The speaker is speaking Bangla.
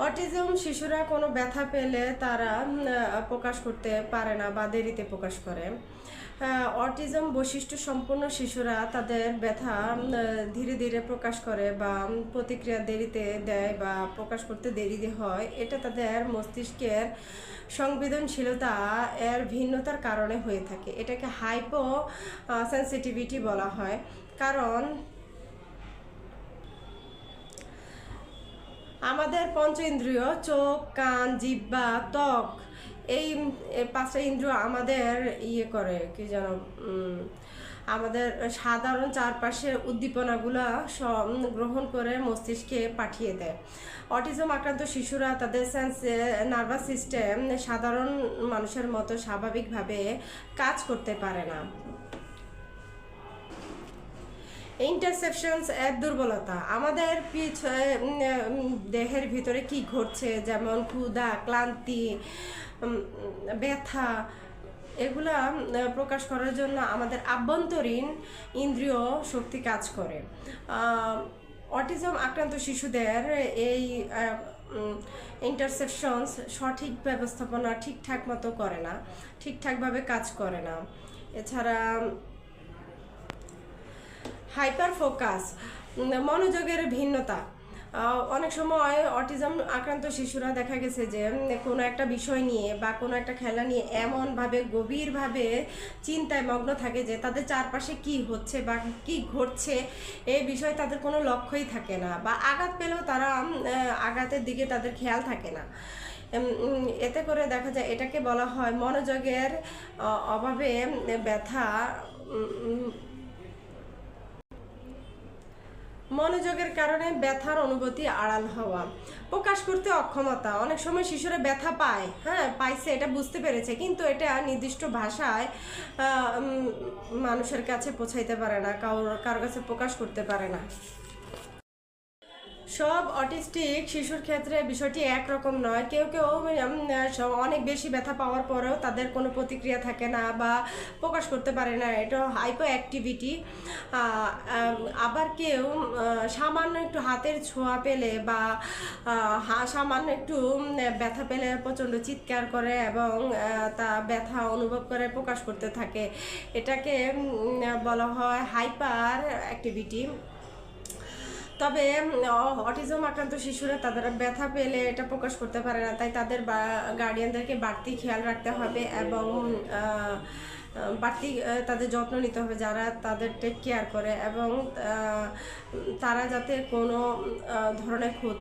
অটিজম শিশুরা কোনো ব্যথা পেলে তারা প্রকাশ করতে পারে না বা দেরিতে প্রকাশ করে। অটিজম বৈশিষ্ট্য সম্পন্ন শিশুরা তাদের ব্যথা ধীরে ধীরে প্রকাশ করে বা প্রতিক্রিয়া দেরিতে দেয় বা প্রকাশ করতে দেরি হয়। এটা তাদের মস্তিষ্কের সংবেদনশীলতা এর ভিন্নতার কারণে হয়ে থাকে। এটাকে হাইপো সেন্সিটিভিটি বলা হয়। কারণ আমাদের পঞ্চ ইন্দ্রিয় চোখ, কান, জিহ্বা, ত্বক, এই পাঁচটা ইন্দ্রিয় আমাদের করে কি যেন আমাদের সাধারণ চারপাশের উদ্দীপনাগুলো গ্রহণ করে মস্তিষ্কে পাঠিয়ে দেয়। অটিজম আক্রান্ত শিশুরা তাদের নার্ভাস সিস্টেম সাধারণ মানুষের মতো স্বাভাবিকভাবে কাজ করতে পারে না। ইন্টারসেপশনস এর দুর্বলতা আমাদের দেহের ভিতরে কি ঘটছে, যেমন ক্ষুধা, ক্লান্তি, ব্যথা, এগুলা প্রকাশ করার জন্য আমাদের আভ্যন্তরীণ ইন্দ্রিয় শক্তি কাজ করে। অটিজম আক্রান্ত শিশুদের এই ইন্টারসেপশনস সঠিক ব্যবস্থাপনা ঠিকঠাক মতো করে না, ঠিকঠাকভাবে কাজ করে না। এছাড়া হাইপার ফোকাস, মনোযোগের ভিন্নতা। অনেক সময় অটিজম আক্রান্ত শিশুরা দেখা গেছে যে কোনো একটা বিষয় নিয়ে বা কোনো একটা খেলা নিয়ে এমনভাবে গভীরভাবে চিন্তায় মগ্ন থাকে যে তাদের চারপাশে কি হচ্ছে বা কি ঘটছে এই বিষয়ে তাদের কোনো লক্ষ্যই থাকে না, বা আঘাত পেলেও তারা আঘাতের দিকে তাদের খেয়াল থাকে না। এতে করে দেখা যায় এটাকে বলা হয় মনোযোগের অভাবে ব্যথা। মনোযোগের কারণে ব্যথার অনুভূতি আড়াল হওয়া, প্রকাশ করতে অক্ষমতা। অনেক সময় শিশুরা ব্যথা পায়, পাইছে, এটা বুঝতে পেরেছে, কিন্তু এটা নির্দিষ্ট ভাষায় মানুষের কাছে পৌঁছাইতে পারে না, কারোর কাছে প্রকাশ করতে পারে না। সব অটিস্টিক শিশুর ক্ষেত্রে বিষয়টি একরকম নয়। কেউ কেউ অনেক বেশি ব্যথা পাওয়ার পরেও তাদের কোনো প্রতিক্রিয়া থাকে না বা প্রকাশ করতে পারে না, এটা হাইপো অ্যাক্টিভিটি। আবার কেউ সামান্য একটু হাতের ছোঁয়া পেলে বা সামান্য একটু ব্যথা পেলে প্রচণ্ড চিৎকার করে এবং তা ব্যথা অনুভব করে প্রকাশ করতে থাকে। এটাকে বলা হয় হাইপার অ্যাক্টিভিটি। তবে অটিজম আক্রান্ত শিশুরা তাদের ব্যথা পেলে এটা প্রকাশ করতে পারে না, তাই তাদের গার্ডিয়ানদেরকে বাড়তি খেয়াল রাখতে হবে এবং বাড়তি তাদের যত্ন নিতে হবে, যারা তাদের টেক কেয়ার করে, এবং তারা যাতে কোনো ধরনের ক্ষতি